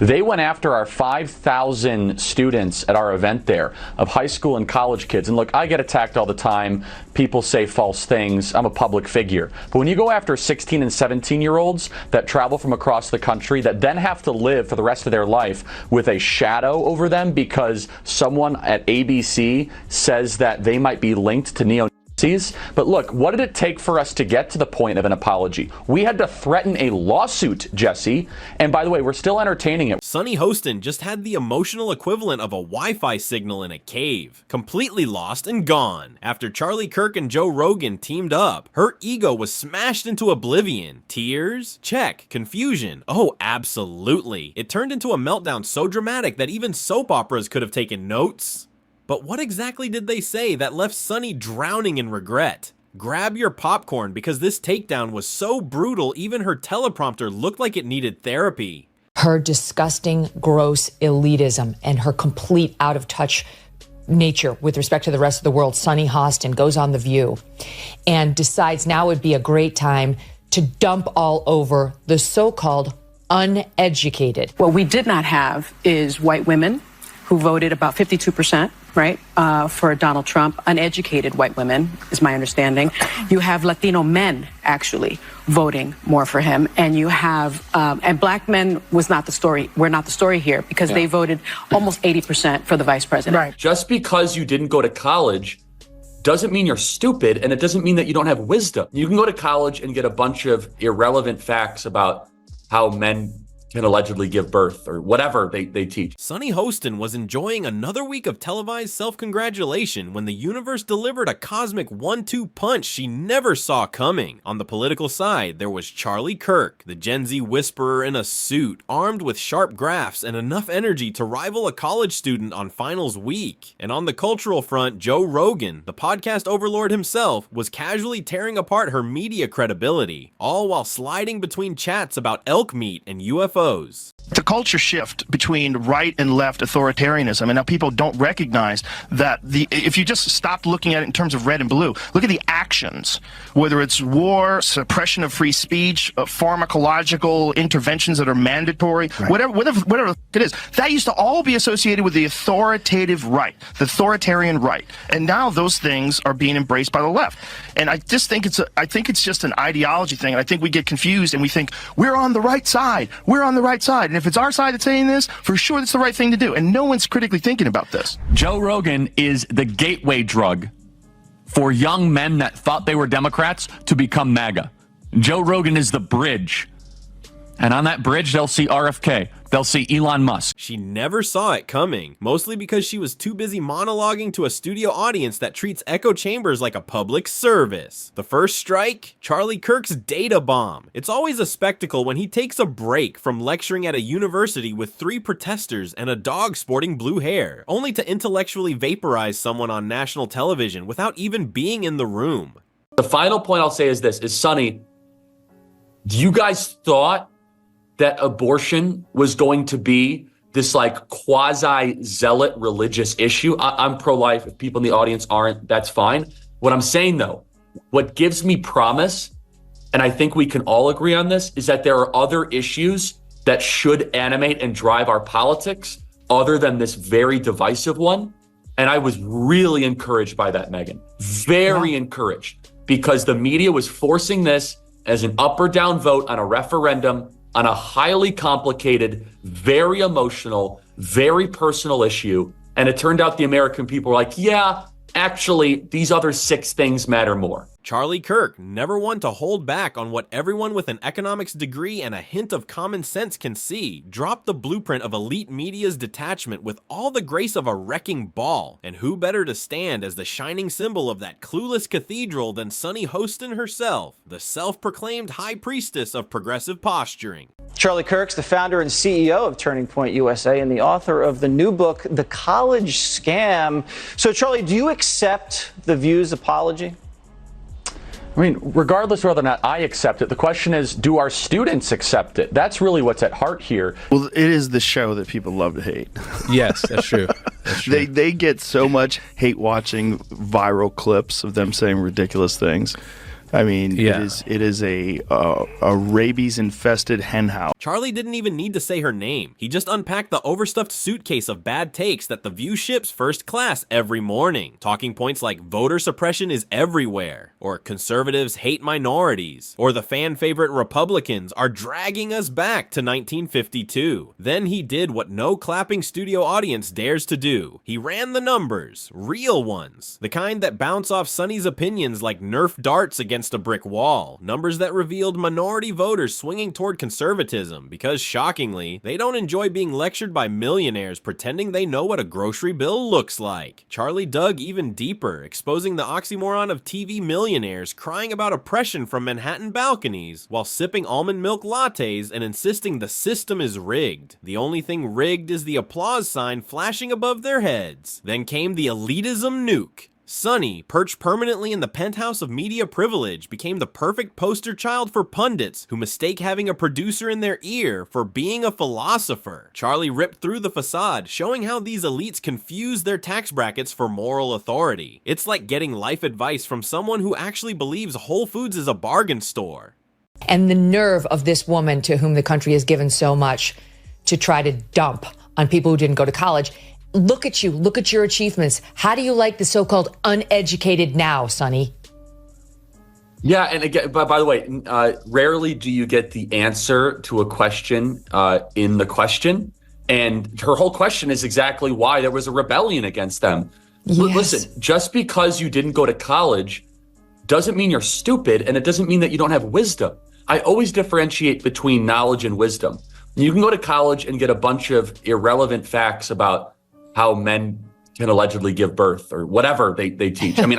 They went after our 5,000 students at our event there of high school and college kids. And look, I get attacked all the time. People say false things. I'm a public figure. But when you go after 16 and 17-year-olds that travel from across the country that then have to live for the rest of their life with a shadow over them because someone at ABC says that they might be linked to neo-Nazis. But look, what did it take for us to get to the point of an apology? We had to threaten a lawsuit, Jesse. And by the way, we're still entertaining it. Sunny Hostin just had the emotional equivalent of a Wi-Fi signal in a cave. Completely lost and gone. After Charlie Kirk and Joe Rogan teamed up, her ego was smashed into oblivion. Tears? Check. Confusion? Oh, absolutely. It turned into a meltdown so dramatic that even soap operas could have taken notes. But what exactly did they say that left Sunny drowning in regret? Grab your popcorn because this takedown was so brutal even her teleprompter looked like it needed therapy. Her disgusting, gross elitism and her complete out-of-touch nature with respect to the rest of the world. Sunny Hostin goes on The View and decides now would be a great time to dump all over the so-called uneducated. What we did not have is white women who voted about 52%, right, for Donald Trump. Uneducated white women, is my understanding. You have Latino men, actually, voting more for him. And you have, and black men was not the story. We're not the story here because they voted almost 80% for the vice president. Right. Just because you didn't go to college doesn't mean you're stupid, and it doesn't mean that you don't have wisdom. You can go to college and get a bunch of irrelevant facts about how men can allegedly give birth or whatever they teach. Sunny Hostin was enjoying another week of televised self-congratulation when the universe delivered a cosmic 1-2 punch she never saw coming. On the political side, there was Charlie Kirk, the Gen Z whisperer in a suit, armed with sharp graphs and enough energy to rival a college student on finals week. And on the cultural front, Joe Rogan, the podcast overlord himself, was casually tearing apart her media credibility, all while sliding between chats about elk meat and UFOs. The culture shift between right and left authoritarianism, and now people don't recognize that if you just stop looking at it in terms of red and blue, look at the actions, whether it's war, suppression of free speech, pharmacological interventions that are mandatory, whatever it is, that used to all be associated with the authoritative right, the authoritarian right, and now those things are being embraced by the left. And I just think it's just an ideology thing, and I think we get confused and we think we're on the right side, we're on the right side, and if it's our side that's saying this, for sure that's the right thing to do, and no one's critically thinking about this. Joe Rogan is the gateway drug for young men that thought they were Democrats to become MAGA. Joe Rogan is the bridge. And on that bridge, they'll see RFK. They'll see Elon Musk. She never saw it coming, mostly because she was too busy monologuing to a studio audience that treats echo chambers like a public service. The first strike? Charlie Kirk's data bomb. It's always a spectacle when he takes a break from lecturing at a university with 3 protesters and a dog sporting blue hair, only to intellectually vaporize someone on national television without even being in the room. The final point I'll say is this, is Sunny, you guys thought that abortion was going to be this like quasi-zealot religious issue? I'm pro-life. If people in the audience aren't, that's fine. What I'm saying though, what gives me promise, and I think we can all agree on this, is that there are other issues that should animate and drive our politics other than this very divisive one. And I was really encouraged by that, Megan. Very encouraged, because the media was forcing this as an up or down vote on a referendum on a highly complicated, very emotional, very personal issue. And it turned out the American people were like, yeah, actually, these other 6 things matter more. Charlie Kirk, never one to hold back on what everyone with an economics degree and a hint of common sense can see, dropped the blueprint of elite media's detachment with all the grace of a wrecking ball. And who better to stand as the shining symbol of that clueless cathedral than Sunny Hostin herself, the self-proclaimed high priestess of progressive posturing. Charlie Kirk's the founder and CEO of Turning Point USA and the author of the new book, The College Scam. So, Charlie, do you accept The View's apology? I mean, regardless of whether or not I accept it, the question is, do our students accept it? That's really what's at heart here. Well, it is the show that people love to hate. Yes, that's true. That's true. They get so much hate watching viral clips of them saying ridiculous things I mean, Yeah. it is a rabies-infested henhouse. Charlie didn't even need to say her name. He just unpacked the overstuffed suitcase of bad takes that The View ships first class every morning. Talking points like voter suppression is everywhere, or conservatives hate minorities, or the fan-favorite Republicans are dragging us back to 1952. Then he did what no clapping studio audience dares to do. He ran the numbers, real ones, the kind that bounce off Sunny's opinions like Nerf darts against a brick wall, numbers that revealed minority voters swinging toward conservatism because, shockingly, they don't enjoy being lectured by millionaires pretending they know what a grocery bill looks like. Charlie dug even deeper, exposing the oxymoron of TV millionaires crying about oppression from Manhattan balconies while sipping almond milk lattes and insisting the system is rigged. The only thing rigged is the applause sign flashing above their heads. Then came the elitism nuke. Sunny, perched permanently in the penthouse of media privilege, became the perfect poster child for pundits who mistake having a producer in their ear for being a philosopher. Charlie ripped through the facade, showing how these elites confuse their tax brackets for moral authority. It's like getting life advice from someone who actually believes Whole Foods is a bargain store. And the nerve of this woman to whom the country has given so much to try to dump on people who didn't go to college. Look at you. Look at your achievements. How do you like the so-called uneducated now, Sunny? Yeah, and again, by the way, rarely do you get the answer to a question in the question. And her whole question is exactly why there was a rebellion against them. Yes. Listen, just because you didn't go to college doesn't mean you're stupid, and it doesn't mean that you don't have wisdom. I always differentiate between knowledge and wisdom. You can go to college and get a bunch of irrelevant facts about how men can allegedly give birth or whatever they teach. I mean,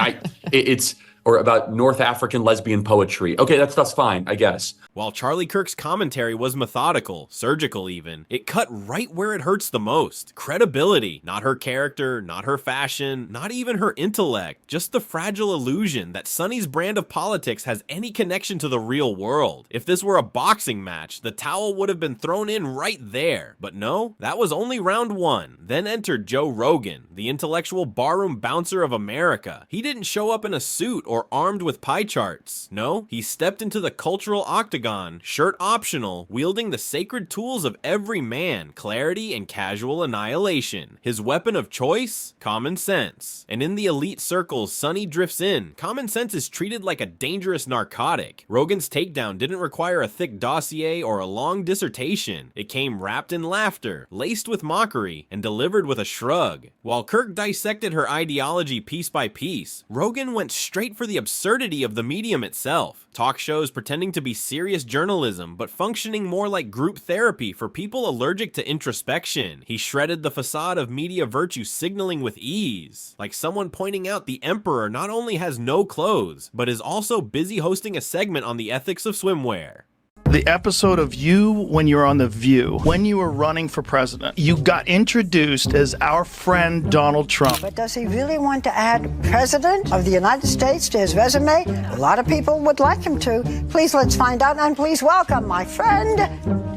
it's or about North African lesbian poetry. Okay, that stuff's fine, I guess. While Charlie Kirk's commentary was methodical, surgical even, it cut right where it hurts the most. Credibility. Not her character, not her fashion, not even her intellect. Just the fragile illusion that Sunny's brand of politics has any connection to the real world. If this were a boxing match, the towel would have been thrown in right there. But no, that was only round one. Then entered Joe Rogan, the intellectual barroom bouncer of America. He didn't show up in a suit or armed with pie charts. No, he stepped into the cultural octagon, shirt optional, wielding the sacred tools of every man, clarity and casual annihilation. His weapon of choice? Common sense. And in the elite circles Sunny drifts in, common sense is treated like a dangerous narcotic. Rogan's takedown didn't require a thick dossier or a long dissertation. It came wrapped in laughter, laced with mockery, and delivered with a shrug. While Kirk dissected her ideology piece by piece, Rogan went straight for the absurdity of the medium itself. Talk shows pretending to be serious journalism, but functioning more like group therapy for people allergic to introspection. He shredded the facade of media virtue signaling with ease, like someone pointing out the emperor not only has no clothes, but is also busy hosting a segment on the ethics of swimwear. The episode of you when you were on The View, when you were running for president, you got introduced as our friend Donald Trump. But does he really want to add President of the United States to his resume? A lot of people would like him to. Please let's find out, and please welcome my friend,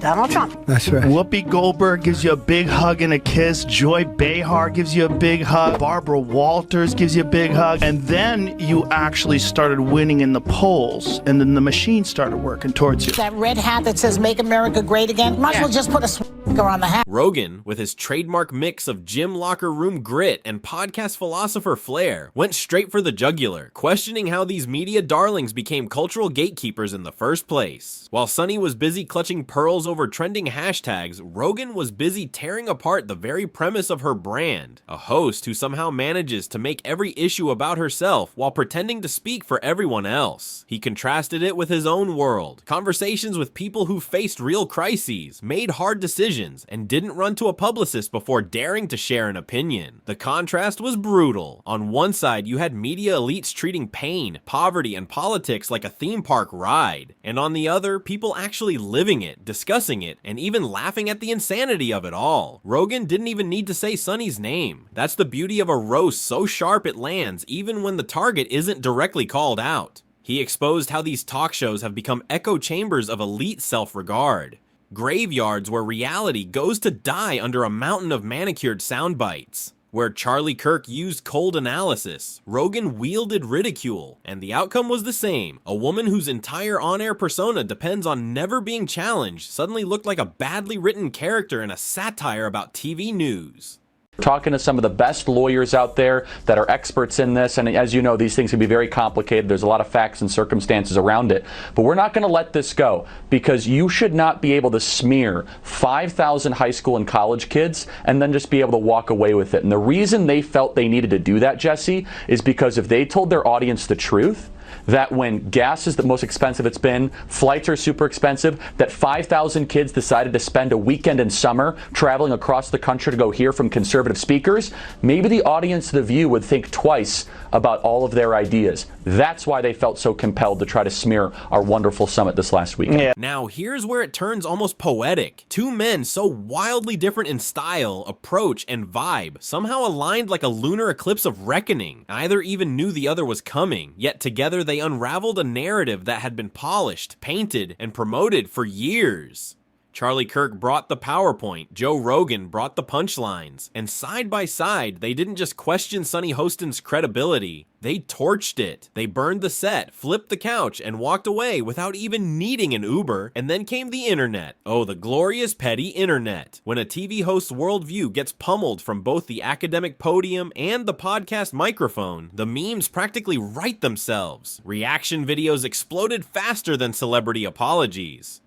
Donald Trump. That's right. Whoopi Goldberg gives you a big hug and a kiss. Joy Behar gives you a big hug. Barbara Walters gives you a big hug. And then you actually started winning in the polls, and then the machine started working towards you. That red hat that says Make America Great Again, might as well just put a sticker on the hat. Rogan, with his trademark mix of gym locker room grit and podcast philosopher flair, went straight for the jugular, questioning how these media darlings became cultural gatekeepers in the first place. While Sunny was busy clutching pearls over trending hashtags, Rogan was busy tearing apart the very premise of her brand, a host who somehow manages to make every issue about herself while pretending to speak for everyone else. He contrasted it with his own world, conversations with people who faced real crises, made hard decisions, and didn't run to a publicist before daring to share an opinion. The contrast was brutal. On one side, you had media elites treating pain, poverty, and politics like a theme park ride, and on the other, people actually living it, discussing it, and even laughing at the insanity of it all. Rogan didn't even need to say Sunny's name. That's the beauty of a roast so sharp it lands even when the target isn't directly called out. He exposed how these talk shows have become echo chambers of elite self-regard. Graveyards where reality goes to die under a mountain of manicured sound bites. Where Charlie Kirk used cold analysis, Rogan wielded ridicule, and the outcome was the same. A woman whose entire on-air persona depends on never being challenged suddenly looked like a badly written character in a satire about TV news. Talking to some of the best lawyers out there that are experts in this, and as you know, these things can be very complicated. There's a lot of facts and circumstances around it, but we're not going to let this go, because you should not be able to smear 5,000 high school and college kids and then just be able to walk away with it. And the reason they felt they needed to do that, Jesse, is because if they told their audience the truth, that when gas is the most expensive it's been, flights are super expensive, that 5,000 kids decided to spend a weekend in summer traveling across the country to go hear from conservative speakers, maybe the audience of The View would think twice about all of their ideas. That's why they felt so compelled to try to smear our wonderful summit this last weekend. Yeah. Now, here's where it turns almost poetic. Two men so wildly different in style, approach, and vibe, somehow aligned like a lunar eclipse of reckoning. Neither even knew the other was coming, yet together they unraveled a narrative that had been polished, painted, and promoted for years. Charlie Kirk brought the PowerPoint, Joe Rogan brought the punchlines, and side by side, they didn't just question Sunny Hostin's credibility, they torched it. They burned the set, flipped the couch, and walked away without even needing an Uber, and then came the internet. Oh, the glorious petty internet. When a TV host's worldview gets pummeled from both the academic podium and the podcast microphone, the memes practically write themselves. Reaction videos exploded faster than celebrity apologies.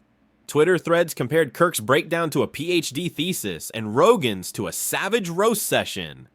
Twitter threads compared Kirk's breakdown to a PhD thesis and Rogan's to a savage roast session.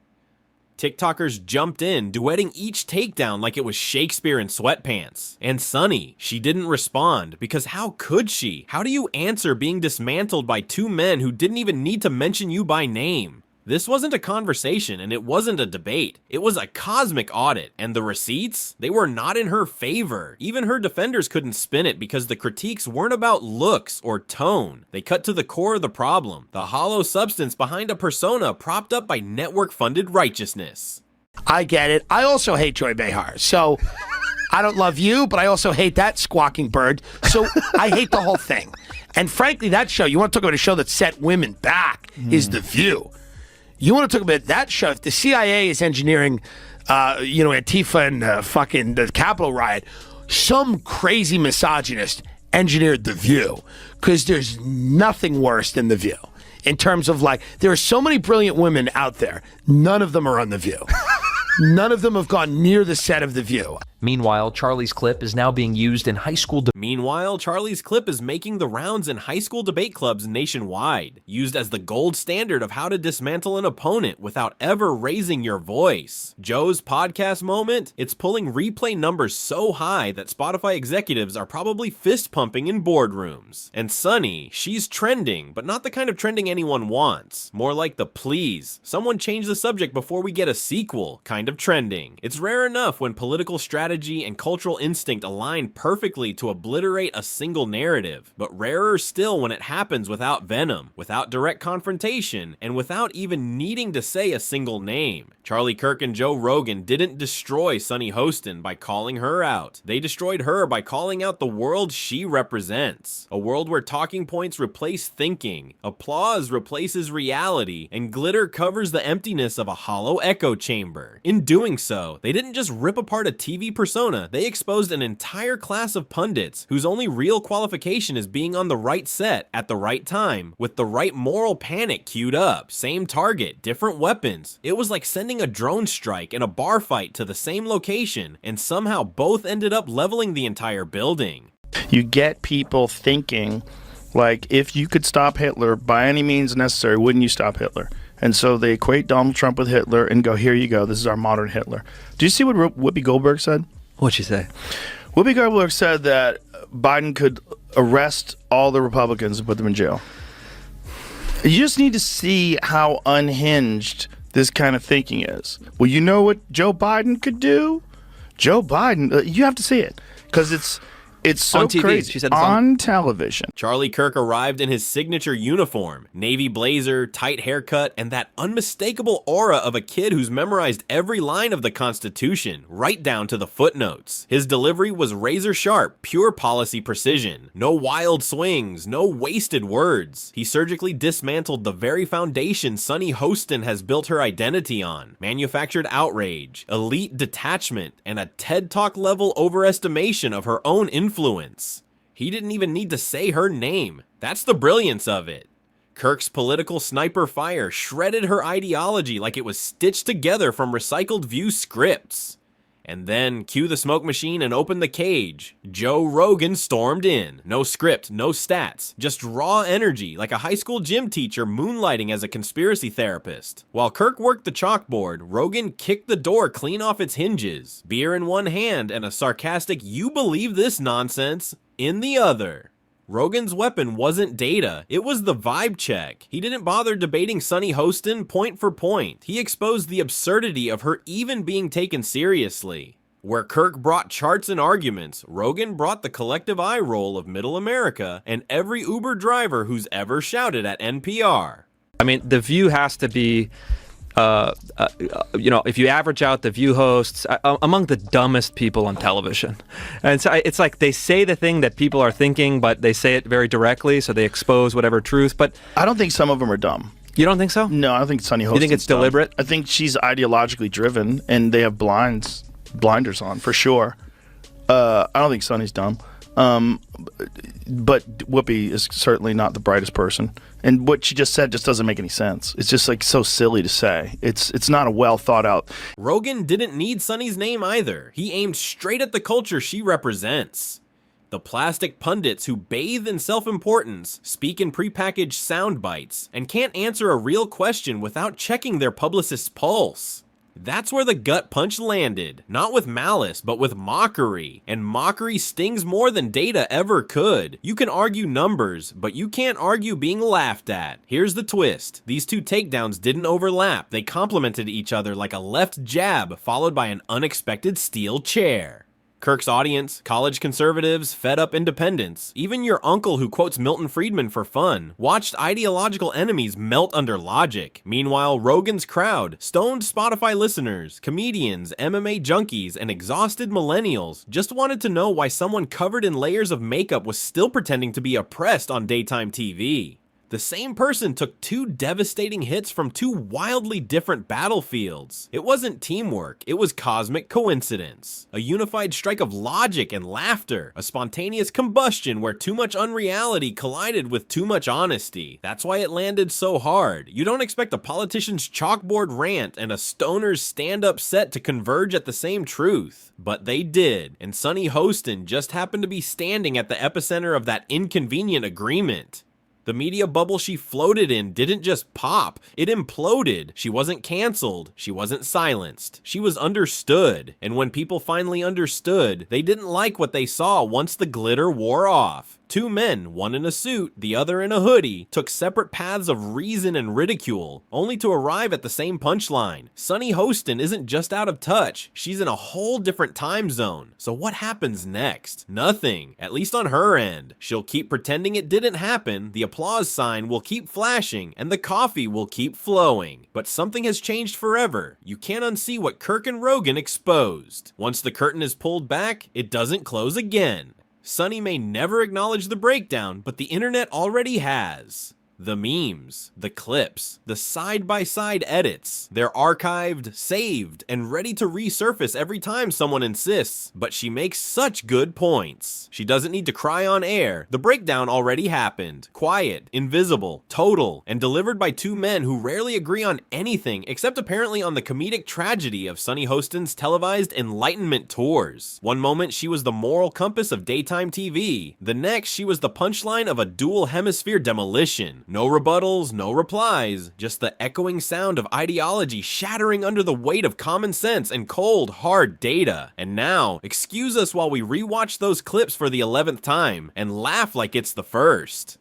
TikTokers jumped in, duetting each takedown like it was Shakespeare in sweatpants. And Sunny, she didn't respond, because how could she? How do you answer being dismantled by two men who didn't even need to mention you by name? This wasn't a conversation, and it wasn't a debate. It was a cosmic audit, and the receipts, they were not in her favor. Even her defenders couldn't spin it because the critiques weren't about looks or tone. They cut to the core of the problem, the hollow substance behind a persona propped up by network-funded righteousness. I get it. I also hate Joy Behar, so I don't love you, but I also hate that squawking bird, so I hate the whole thing. And frankly, that show, you want to talk about a show that set women back, is The View. You want to talk about that show? If the CIA is engineering, Antifa and fucking the Capitol riot, some crazy misogynist engineered The View, because there's nothing worse than The View. In terms of there are so many brilliant women out there. None of them are on The View. None of them have gone near the set of The View. Meanwhile, Charlie's clip is now being used in high school. Meanwhile, Charlie's clip is making the rounds in high school debate clubs nationwide, used as the gold standard of how to dismantle an opponent without ever raising your voice. Joe's podcast moment, it's pulling replay numbers so high that Spotify executives are probably fist pumping in boardrooms. And Sunny, she's trending, but not the kind of trending anyone wants. More like the please, someone change the subject before we get a sequel kind of trending. It's rare enough when political strategy and cultural instinct align perfectly to obliterate a single narrative, but rarer still when it happens without venom, without direct confrontation, and without even needing to say a single name. Charlie Kirk and Joe Rogan didn't destroy Sunny Hostin by calling her out. They destroyed her by calling out the world she represents. A world where talking points replace thinking, applause replaces reality, and glitter covers the emptiness of a hollow echo chamber. In doing so, they didn't just rip apart a TV persona, they exposed an entire class of pundits whose only real qualification is being on the right set at the right time, with the right moral panic queued up. Same target, different weapons. It was like sending a drone strike and a bar fight to the same location, and somehow both ended up leveling the entire building. You get people thinking, if you could stop Hitler by any means necessary, wouldn't you stop Hitler? And so they equate Donald Trump with Hitler and go, here you go, this is our modern Hitler. Do you see what Whoopi Goldberg said? What'd she say? Whoopi Goldberg said that Biden could arrest all the Republicans and put them in jail. You just need to see how unhinged this kind of thinking is. Well, you know what Joe Biden could do? Joe Biden, you have to see it, because It's so on TV. crazy. She said it's on television. Charlie Kirk arrived in his signature uniform, navy blazer, tight haircut, and that unmistakable aura of a kid who's memorized every line of the Constitution, right down to the footnotes. His delivery was razor sharp, pure policy precision. No wild swings, no wasted words. He surgically dismantled the very foundation Sunny Hostin has built her identity on. Manufactured outrage, elite detachment, and a TED Talk level overestimation of her own influence. He didn't even need to say her name. That's the brilliance of it. Kirk's political sniper fire shredded her ideology like it was stitched together from recycled View scripts. And then, cue the smoke machine and open the cage. Joe Rogan stormed in. No script, no stats, just raw energy like a high school gym teacher moonlighting as a conspiracy therapist. While Kirk worked the chalkboard, Rogan kicked the door clean off its hinges. Beer in one hand and a sarcastic "you believe this nonsense" in the other. Rogan's weapon wasn't data, it was the vibe check. He didn't bother debating Sunny Hostin point for point. He exposed the absurdity of her even being taken seriously. Where Kirk brought charts and arguments, Rogan brought the collective eye roll of middle America and every Uber driver who's ever shouted at NPR. I mean, The View has to be, if you average out the View hosts, among the dumbest people on television. And so it's like they say the thing that people are thinking, but they say it very directly, so they expose whatever truth. But I don't think some of them are dumb. You don't think so? No, I don't think Sunny Hostin. You think it's deliberate? I think she's ideologically driven, and they have blinders on, for sure. I don't think Sunny's dumb. But Whoopi is certainly not the brightest person, and what she just said just doesn't make any sense. It's just like so silly to say. It's not a well thought out. Rogan didn't need Sunny's name either. He aimed straight at the culture she represents. The plastic pundits who bathe in self-importance, speak in prepackaged sound bites, and can't answer a real question without checking their publicist's pulse. That's where the gut punch landed, not with malice, but with mockery. And mockery stings more than data ever could. You can argue numbers, but you can't argue being laughed at. Here's the twist. These two takedowns didn't overlap. They complemented each other like a left jab followed by an unexpected steel chair. Kirk's audience, college conservatives, fed-up independents, even your uncle who quotes Milton Friedman for fun, watched ideological enemies melt under logic. Meanwhile, Rogan's crowd, stoned Spotify listeners, comedians, MMA junkies, and exhausted millennials just wanted to know why someone covered in layers of makeup was still pretending to be oppressed on daytime TV. The same person took two devastating hits from two wildly different battlefields. It wasn't teamwork, it was cosmic coincidence. A unified strike of logic and laughter. A spontaneous combustion where too much unreality collided with too much honesty. That's why it landed so hard. You don't expect a politician's chalkboard rant and a stoner's stand-up set to converge at the same truth. But they did, and Sunny Hostin just happened to be standing at the epicenter of that inconvenient agreement. The media bubble she floated in didn't just pop, it imploded. She wasn't canceled, she wasn't silenced. She was understood, and when people finally understood, they didn't like what they saw once the glitter wore off. Two men, one in a suit, the other in a hoodie, took separate paths of reason and ridicule, only to arrive at the same punchline. Sunny Hostin isn't just out of touch, she's in a whole different time zone. So what happens next? Nothing, at least on her end. She'll keep pretending it didn't happen, the applause sign will keep flashing, and the coffee will keep flowing. But something has changed forever. You can't unsee what Kirk and Rogan exposed. Once the curtain is pulled back, it doesn't close again. Sunny may never acknowledge the breakdown, but the internet already has. The memes, the clips, the side-by-side edits. They're archived, saved, and ready to resurface every time someone insists, but she makes such good points. She doesn't need to cry on air. The breakdown already happened. Quiet, invisible, total, and delivered by two men who rarely agree on anything except apparently on the comedic tragedy of Sunny Hostin's televised enlightenment tours. One moment she was the moral compass of daytime TV. The next she was the punchline of a dual hemisphere demolition. No rebuttals, no replies, just the echoing sound of ideology shattering under the weight of common sense and cold, hard data. And now, excuse us while we rewatch those clips for the 11th time and laugh like it's the first.